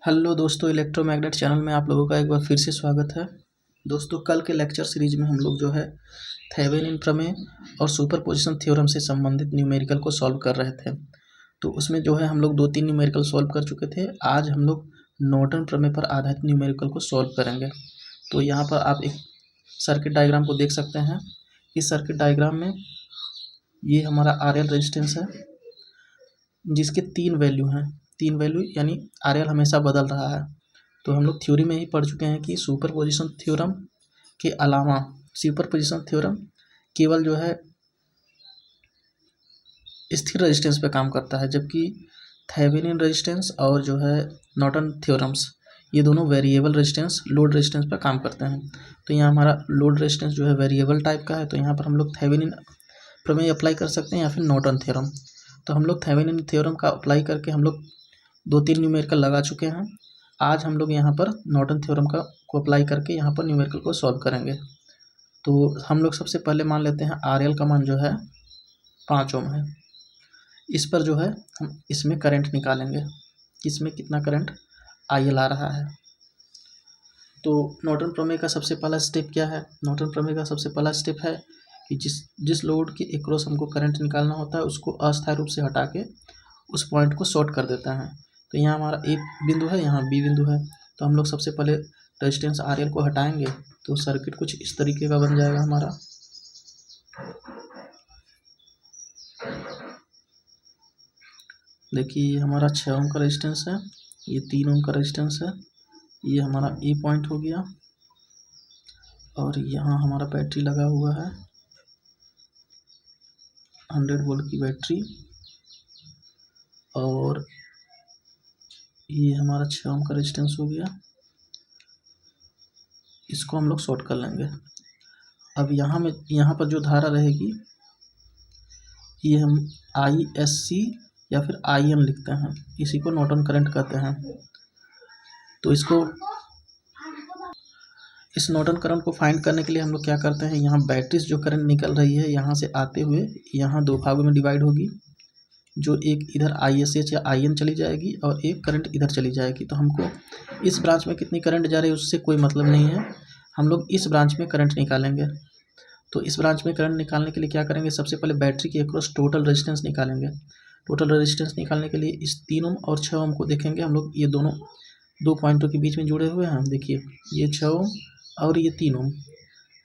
Hello दोस्तों, electromagnet channel में आप लोगों का एक बार फिर से स्वागत है। दोस्तों, कल के लेक्चर सीरीज में हम लोग जो है थेवेनिन प्रमेय और सुपरपोजिशन थ्योरम से संबंधित न्यूमेरिकल को सॉल्व कर रहे थे। तो उसमें जो है हम लोग 2-3 न्यूमेरिकल सॉल्व कर चुके थे। आज हम लोग नॉर्टन प्रमेय पर आधारित न्यूमेरिकल को सॉल्व करेंगे। तो यहाँ पर आप एक सर्किट डायग्राम को देख सकते हैं। इस सर्किट डायग्राम में ये हमारा RL रेजिस्टेंस है जिसके 3 वैल्यू हैं। 3 वैल्यू यानी RL हमेशा बदल रहा है। तो हम लोग थ्योरी में ही पढ़ चुके हैं कि सुपरपोजिशन थ्योरम के अलावा सुपरपोजिशन थ्योरम केवल जो है स्थिर रेजिस्टेंस पे काम करता है, जबकि थेवेनिन रेजिस्टेंस और जो है नॉर्टन थ्योरम्स ये दोनों वेरिएबल रेजिस्टेंस लोड रेजिस्टेंस पर काम करते हैं। तो यहाँ हमारा लोड रेजिस्टेंस जो है वेरिएबल टाइप का है, तो यहाँ पर हम लोग थेवेनिन प्रमेय अप्लाई कर सकते हैं या फिर नॉर्टन थ्योरम। तो हम लोग थेवेनिन थ्योरम का अप्लाई करके हम लोग 2-3 न्यूमेरिकल लगा चुके हैं। आज हम लोग यहाँ पर नॉर्टन थ्योरम को अप्लाई करके यहाँ पर न्यूमेरिकल को सॉल्व करेंगे। तो हम लोग सबसे पहले मान लेते हैं RL का मान जो है 5 ओम है। इस पर जो है हम इसमें करंट निकालेंगे, इसमें कितना करंट IL आ रहा है। तो नॉर्टन प्रमेय का सबसे पहला स्टेप क्या है? नॉर्टन प्रमेय का सबसे पहला स्टेप है कि जिस लोड के एक्रॉस हमको करंट निकालना होता है उसको अस्थायी रूप से हटा के उस पॉइंट को शॉर्ट कर देता है। तो यहाँ हमारा A बिंदु है, यहाँ B बिंदु है। तो हम लोग सबसे पहले रेजिस्टेंस RL को हटाएंगे तो सर्किट कुछ इस तरीके का बन जाएगा हमारा। देखिए ये हमारा 6 ओम का रेजिस्टेंस है, ये 3 ओम का रेजिस्टेंस है, ये हमारा A पॉइंट हो गया और यहाँ हमारा बैटरी लगा हुआ है 100 वोल्ट की बैटरी, और ये हमारा 6 ओम का रेजिस्टेंस हो गया। इसको हम लोग शॉर्ट कर लेंगे। अब यहाँ पर जो धारा रहेगी ये हम ISC या फिर IN लिखते हैं, इसी को नॉर्टन करंट कहते हैं। तो इस नॉर्टन करंट को फाइंड करने के लिए हम लोग क्या करते हैं, यहाँ बैटरी से जो करंट निकल रही है यहाँ से आते हुए यहाँ 2 भागों में डिवाइड होगी। जो एक इधर ISH या IN चली जाएगी और एक करंट इधर चली जाएगी। तो हमको इस ब्रांच में कितनी करंट जा रही है उससे कोई मतलब नहीं है, हम लोग इस ब्रांच में करंट निकालेंगे। तो इस ब्रांच में करंट निकालने के लिए क्या करेंगे, सबसे पहले बैटरी के अक्रॉस टोटल रेजिस्टेंस निकालेंगे। टोटल रेजिस्टेंस निकालने के लिए इस 3 ओम और 6 ओम को देखेंगे हम लोग, ये दोनों 2 पॉइंटों के बीच में जुड़े हुए हैं। देखिए ये 6 ओम और ये 3 ओम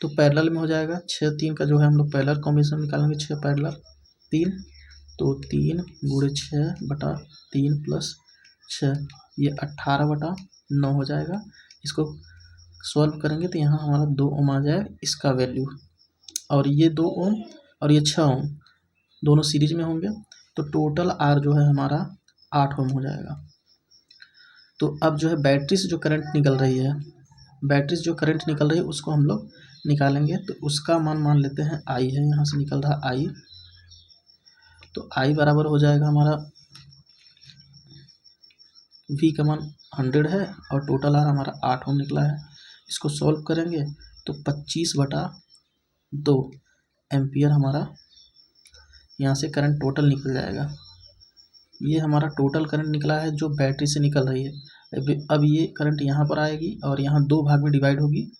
तो पैरेलल में हो जाएगा। 6-3 का जो है हम लोग पैरेलल कॉम्बिनेशन निकालेंगे, 6 पैरेलल 3, तो 3 गुणे 6/3 प्लस 6 ये 18/9 हो जाएगा। इसको सॉल्व करेंगे तो यहाँ हमारा 2 ओम आ जाएगा इसका वैल्यू, और ये 2 ओम और ये 6 ओम दोनों सीरीज में होंगे। तो टोटल R जो है हमारा 8 ओम हो जाएगा। तो अब जो है बैटरी से जो करंट निकल रही है, बैटरी से जो करंट निकल रही है उसको हम लोग निकालेंगे। तो उसका मान लेते हैं I है, यहाँ से निकल रहा I। तो I बराबर हो जाएगा हमारा V का मान 100 है और टोटल R हमारा 8 ओम निकला है। इसको सॉल्व करेंगे तो 25/2 एम्पियर हमारा यहाँ से करंट टोटल निकल जाएगा। ये हमारा टोटल करंट निकला है जो बैटरी से निकल रही है। अब ये करंट यहाँ पर आएगी और यहाँ 2 भाग में डिवाइड होगी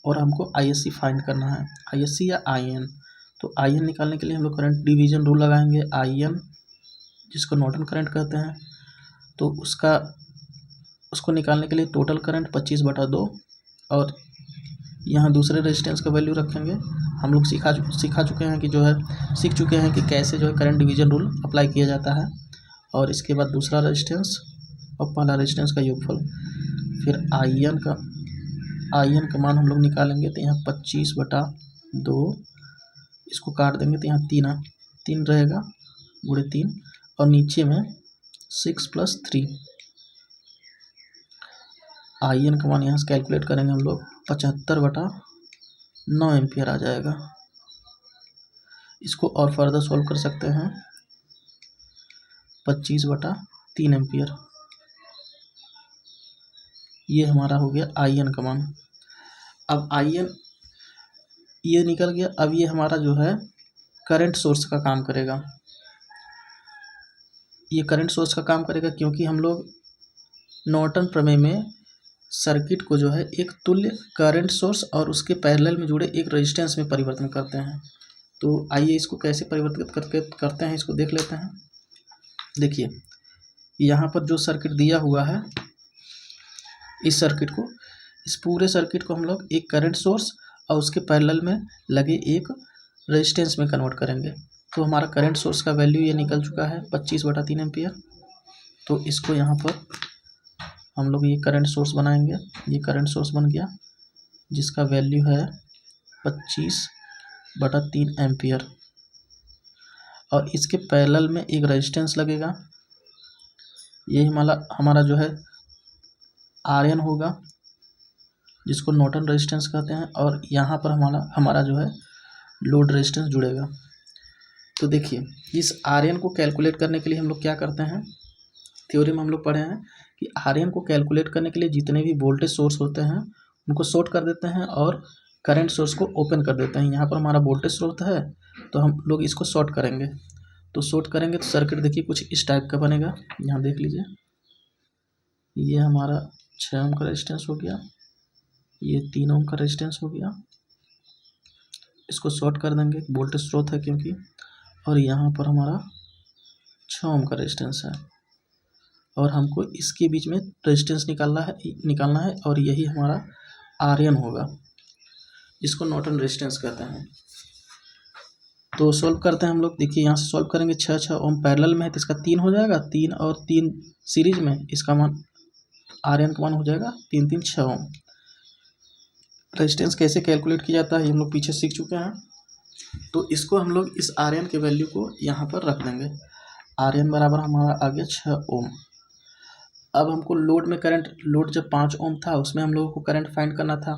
और हमको ISC फाइंड करना है, ISC या IN। तो IN निकालने के लिए हम लोग करंट डिवीजन रूल लगाएंगे। IN जिसको नॉर्टन करंट कहते हैं, तो उसको निकालने के लिए टोटल करंट 25/2 और यहाँ दूसरे रेजिस्टेंस का वैल्यू रखेंगे। हम लोग सीख चुके हैं कि कैसे जो है करंट डिवीजन रूल अप्लाई किया जाता है। और इसके बाद दूसरा रेजिस्टेंस और पहला रेजिस्टेंस का योगफल, फिर IN का मान हम लोग निकालेंगे। तो यहाँ 25/2 इसको काट देंगे तो यहाँ 3 रहेगा गुणे 3 और नीचे में 6 + 3। IN का मान यहाँ से कैलकुलेट करेंगे हम लोग 75/9 एम्पियर आ जाएगा। इसको और फर्दर सॉल्व कर सकते हैं, 25/3 एम्पियर ये हमारा हो गया IN का मान। अब IN ये निकल गया। अब ये हमारा जो है करंट सोर्स का काम करेगा। ये करंट सोर्स का काम करेगा क्योंकि हम लोग नॉर्टन प्रमेय में सर्किट को जो है एक तुल्य करंट सोर्स और उसके पैरेलल में जुड़े एक रेजिस्टेंस में परिवर्तन करते हैं। तो आइए इसको कैसे परिवर्तित करते हैं इसको देख लेते हैं। देखिए यहाँ पर जो सर्किट दिया हुआ है, इस पूरे सर्किट को हम लोग एक करंट सोर्स और उसके पैरेलल में लगे एक रेजिस्टेंस में कन्वर्ट करेंगे। तो हमारा करंट सोर्स का वैल्यू ये निकल चुका है 25/3 एम्पियर। तो इसको यहाँ पर हम लोग ये करंट सोर्स बनाएंगे। ये करंट सोर्स बन गया जिसका वैल्यू है 25/3 एम्पियर और इसके पैरेलल में एक रेजिस्टेंस लगेगा। ये हमारा जो है RN होगा जिसको नॉर्टन रेजिस्टेंस कहते हैं और यहाँ पर हमारा जो है लोड रेजिस्टेंस जुड़ेगा। तो देखिए इस RN को कैलकुलेट करने के लिए हम लोग क्या करते हैं, थ्योरी में हम लोग पढ़े हैं कि RN को कैलकुलेट करने के लिए जितने भी वोल्टेज सोर्स होते हैं उनको शॉर्ट कर देते हैं और करंट सोर्स को ओपन कर देते हैं। यहाँ पर हमारा वोल्टेज सोर्स है तो हम लोग इसको शॉर्ट करेंगे। तो शॉर्ट करेंगे तो सर्किट देखिए कुछ इस टाइप का बनेगा। यहाँ देख लीजिए, ये हमारा 6 ओम का रेजिस्टेंस हो गया, ये 3 ओम का रेजिस्टेंस हो गया। इसको शॉर्ट कर देंगे, वोल्टेज स्रोत है क्योंकि, और यहाँ पर हमारा 6 ओम का रेजिस्टेंस है और हमको इसके बीच में रेजिस्टेंस निकालना है और यही हमारा RN होगा जिसको नॉर्टन रेजिस्टेंस कहते हैं। तो सॉल्व करते हैं हम लोग। देखिए यहाँ से सॉल्व करेंगे, 6 ओम पैरेलल में है तो इसका 3 हो जाएगा, 3 और 3 सीरीज में, इसका मान RN का मान हो जाएगा 3 3 6 ओम। रेजिस्टेंस कैसे कैलकुलेट किया जाता है हम लोग पीछे सीख चुके हैं। तो इसको हम लोग इस RN के वैल्यू को यहाँ पर रख देंगे। RN बराबर हमारा आ गया 6 ओम। अब हमको लोड जब 5 ओम था उसमें हम लोगों को करंट फाइंड करना था,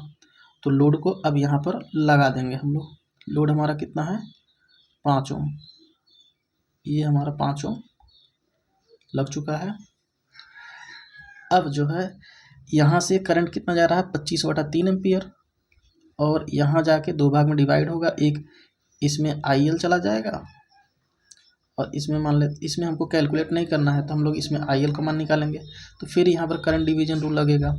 तो लोड को अब यहाँ पर लगा देंगे हम लोग। लोड हमारा कितना है 5 ओम, ये हमारा 5 ओम लग चुका है। अब जो है यहाँ से करंट कितना जा रहा है 25/3 एम्पियर और यहाँ जाके 2 भाग में डिवाइड होगा। एक इसमें IL चला जाएगा और इसमें हमको कैलकुलेट नहीं करना है तो हम लोग इसमें IL का मान निकालेंगे। तो फिर यहाँ पर करंट डिवीजन रूल लगेगा।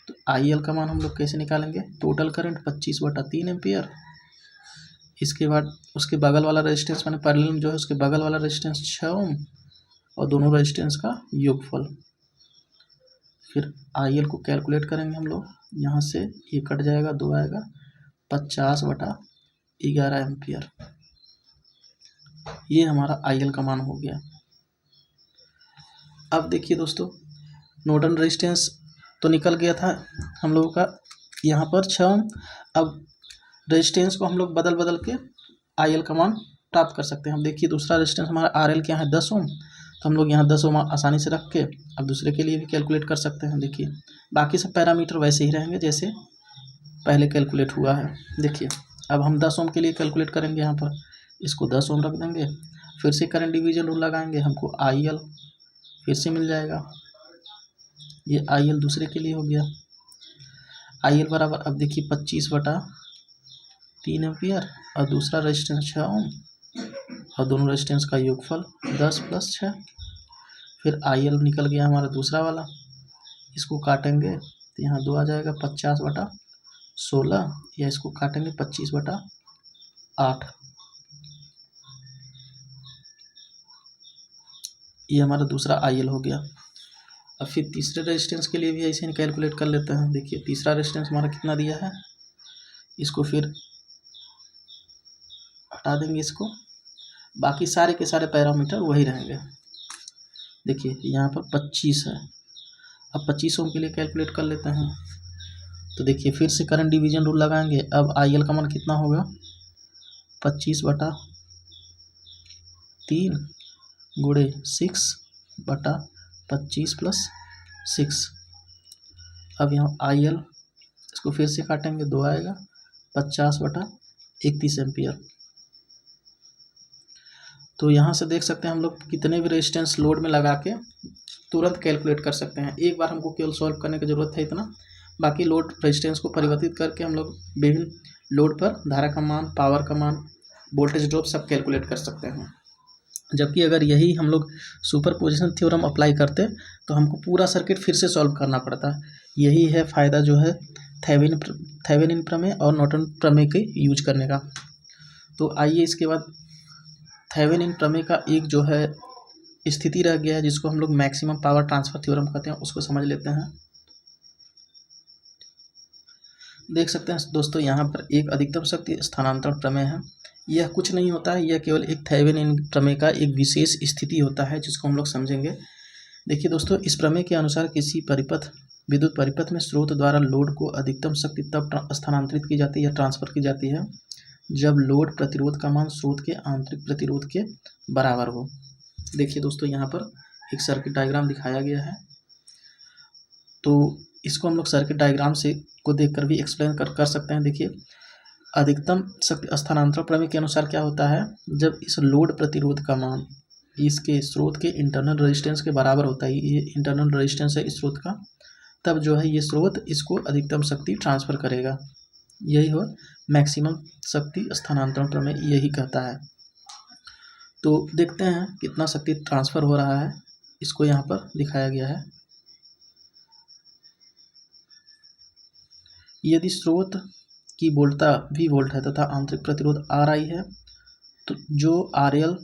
तो IL का मान हम लोग कैसे निकालेंगे, टोटल करंट 25/3 एम्पियर, इसके बाद उसके बगल वाला रेजिस्टेंस मैंने पैरेलल में जो है उसके बगल वाला रेजिस्टेंस 6 ओम और दोनों रेजिस्टेंस का योगफल। फिर IL को कैलकुलेट करेंगे हम लोग, यहाँ से ये कट जाएगा, 2 आएगा, 50/11 एम्पियर। ये हमारा IL का मान हो गया। अब देखिए दोस्तों, नॉर्टन रेजिस्टेंस तो निकल गया था हम लोगों का यहाँ पर 6 ओम। अब रेजिस्टेंस को हम लोग बदल के IL का मान प्राप्त कर सकते हैं। हम देखिए दूसरा रेजिस्टेंस हमारा RL क्या है 10 ओम, तो हम लोग यहाँ 10 ओम आसानी से रख के अब दूसरे के लिए भी कैलकुलेट कर सकते हैं। देखिए बाकी सब पैरामीटर वैसे ही रहेंगे जैसे पहले कैलकुलेट हुआ है। देखिए अब हम 10 ओम के लिए कैलकुलेट करेंगे, यहाँ पर इसको 10 ओम रख देंगे, फिर से करंट डिवीजन रूल लगाएंगे, हमको IL फिर से मिल जाएगा। ये IL दूसरे के लिए हो गया। IL बराबर अब देखिए 25/3 एम्पियर और दूसरा रेजिस्टेंस 6 ओम और दोनों रेजिस्टेंस का योगफल 10 + 6। फिर IL निकल गया हमारा दूसरा वाला, इसको काटेंगे तो यहाँ 2 आ जाएगा, 50/16 या इसको काटेंगे 25/8। ये हमारा दूसरा IL हो गया। अब फिर तीसरे रेजिस्टेंस के लिए भी ऐसे ही कैलकुलेट कर लेते हैं। देखिए तीसरा रेजिस्टेंस हमारा कितना दिया है, इसको फिर हटा देंगे इसको, बाकी सारे के सारे पैरामीटर वही रहेंगे। देखिए यहाँ पर 25 है। अब 25 ओम के लिए कैलकुलेट कर लेते हैं। तो देखिए फिर से करंट डिवीजन रूल लगाएंगे। अब IL का मान कितना होगा 25/3 गुणे 6/25 + 6। अब यहाँ IL इसको फिर से काटेंगे, 2 आएगा, 50/31 एम्पियर। तो यहाँ से देख सकते हैं हम लोग कितने भी रेजिस्टेंस लोड में लगा के तुरंत कैलकुलेट कर सकते हैं। एक बार हमको केवल सॉल्व करने की ज़रूरत है इतना, बाकी लोड रेजिस्टेंस को परिवर्तित करके हम लोग विभिन्न लोड पर धारा का मान, पावर का मान, वोल्टेज ड्रॉप सब कैलकुलेट कर सकते हैं। जबकि अगर यही हम लोग सुपरपोजिशन थ्योरम अप्लाई करते तो हमको पूरा सर्किट फिर से सॉल्व करना पड़ता। यही है फ़ायदा जो है थेवेनिन प्रमेय और नॉर्टन प्रमेय के यूज करने का। तो आइए इसके बाद थेवेनिन प्रमेय का एक जो है स्थिति रह गया है जिसको हम लोग मैक्सिमम पावर ट्रांसफर थ्योरम कहते हैं, उसको समझ लेते हैं। देख सकते हैं दोस्तों, यहाँ पर एक अधिकतम शक्ति स्थानांतरण प्रमेय है। यह कुछ नहीं होता है, यह केवल एक थेवेनिन प्रमेय का एक विशेष स्थिति होता है जिसको हम लोग समझेंगे। देखिए दोस्तों, इस प्रमेय के अनुसार किसी विद्युत परिपथ में स्रोत द्वारा लोड को अधिकतम शक्ति तब स्थानांतरित की जाती है या ट्रांसफर की जाती है जब लोड प्रतिरोध का मान स्रोत के आंतरिक प्रतिरोध के बराबर हो। देखिए दोस्तों, यहाँ पर एक सर्किट डायग्राम दिखाया गया है, तो इसको हम लोग सर्किट डायग्राम से को देखकर भी एक्सप्लेन कर सकते हैं। देखिए, अधिकतम शक्ति स्थानांतरण प्रमेय के अनुसार क्या होता है, जब इस लोड प्रतिरोध का मान इसके स्रोत के इंटरनल रेजिस्टेंस के बराबर होता है, ये इंटरनल रेजिस्टेंस है इस स्रोत का, तब जो है ये स्रोत इसको अधिकतम शक्ति ट्रांसफ़र करेगा। यही हो मैक्सिमम शक्ति स्थानांतरण प्रमेय यही कहता है। तो देखते हैं कितना शक्ति ट्रांसफ़र हो रहा है, इसको यहाँ पर दिखाया गया है। यदि स्रोत की वोल्टता V वोल्ट है तथा आंतरिक प्रतिरोध RI है, तो जो RL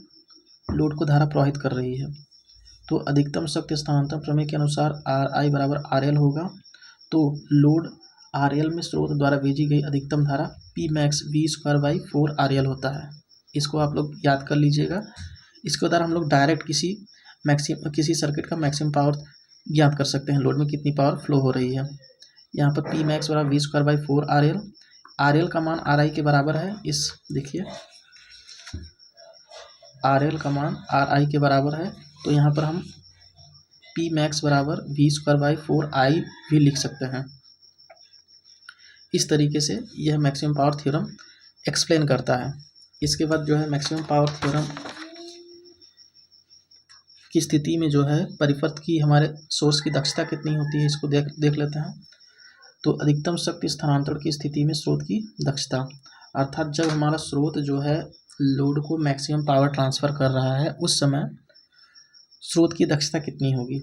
लोड को धारा प्रवाहित कर रही है, तो अधिकतम शक्ति स्थानांतरण प्रमेय के अनुसार RI बराबर RL होगा। तो लोड RL में स्रोत द्वारा भेजी गई अधिकतम धारा P max V²/4 RL होता है। इसको आप लोग याद कर लीजिएगा। इसके द्वारा हम लोग डायरेक्ट किसी सर्किट का मैक्सिमम पावर ज्ञात कर सकते हैं, लोड में कितनी पावर फ्लो हो रही है। यहाँ पर P max बराबर V²/4 RL, RL का मान RI के बराबर है। इस देखिए, RL का मान RI के बराबर है, तो यहाँ पर हम P max बराबर V²/4 I भी लिख सकते हैं। इस तरीके से यह मैक्सिमम पावर थ्योरम एक्सप्लेन करता है। इसके बाद जो है मैक्सिमम पावर थ्योरम की स्थिति में जो है परिपथ की हमारे सोर्स की दक्षता कितनी होती है, इसको देख लेते हैं। तो अधिकतम शक्ति स्थानांतरण की स्थिति में स्रोत की दक्षता, अर्थात जब हमारा स्रोत जो है लोड को मैक्सिमम पावर ट्रांसफ़र कर रहा है उस समय स्रोत की दक्षता कितनी होगी।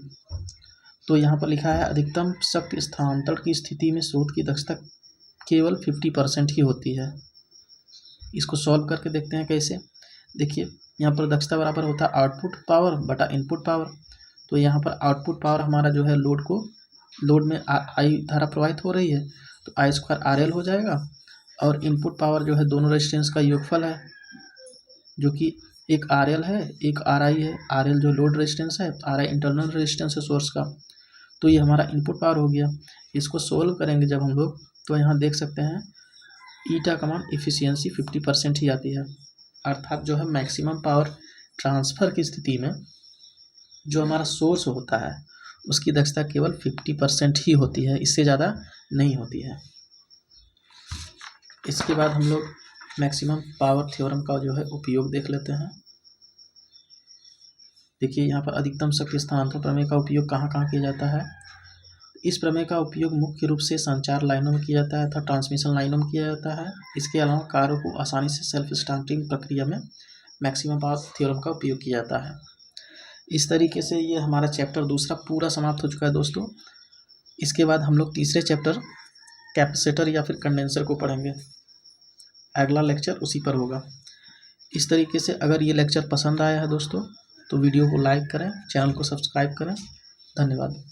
तो यहाँ पर लिखा है अधिकतम शक्ति स्थानांतरण की स्थिति में स्रोत की दक्षता केवल 50% ही होती है। इसको सॉल्व करके देखते हैं कैसे। देखिए, यहाँ पर दक्षता बराबर होता है आउटपुट पावर बटा इनपुट पावर। तो यहाँ पर आउटपुट पावर हमारा जो है लोड में आई धारा प्रवाहित हो रही है, तो I² RL हो जाएगा, और इनपुट पावर जो है दोनों रेजिस्टेंस का योगफल है, जो कि एक RL है एक RI है। RL जो लोड रेजिस्टेंस है, RI इंटरनल रेजिस्टेंस है सोर्स का। तो ये हमारा इनपुट पावर हो गया। इसको सोल्व करेंगे जब हम लोग, तो यहाँ देख सकते हैं ईटा का मान इफ़िशियंसी 50% ही आती है, अर्थात जो है मैक्सिमम पावर ट्रांसफ़र की स्थिति में जो हमारा सोर्स होता है उसकी दक्षता केवल 50% ही होती है, इससे ज़्यादा नहीं होती है। इसके बाद हम लोग मैक्सिमम पावर थ्योरम का जो है उपयोग देख लेते हैं। देखिए, यहाँ पर अधिकतम शक्ति स्थानांतरण प्रमेय का उपयोग कहाँ कहाँ किया जाता है। इस प्रमेय का उपयोग मुख्य रूप से संचार लाइनों में किया जाता है तथा ट्रांसमिशन लाइनों में किया जाता है। इसके अलावा कार्यों को आसानी से सेल्फ स्टार्टिंग प्रक्रिया में मैक्सिमम पावर थ्योरम का उपयोग किया जाता है। इस तरीके से ये हमारा चैप्टर दूसरा पूरा समाप्त हो चुका है दोस्तों। इसके बाद हम लोग तीसरे चैप्टर कैपेसिटर या फिर कंडेंसर को पढ़ेंगे। अगला लेक्चर उसी पर होगा। इस तरीके से अगर ये लेक्चर पसंद आया है दोस्तों, तो वीडियो को लाइक करें, चैनल को सब्सक्राइब करें। धन्यवाद।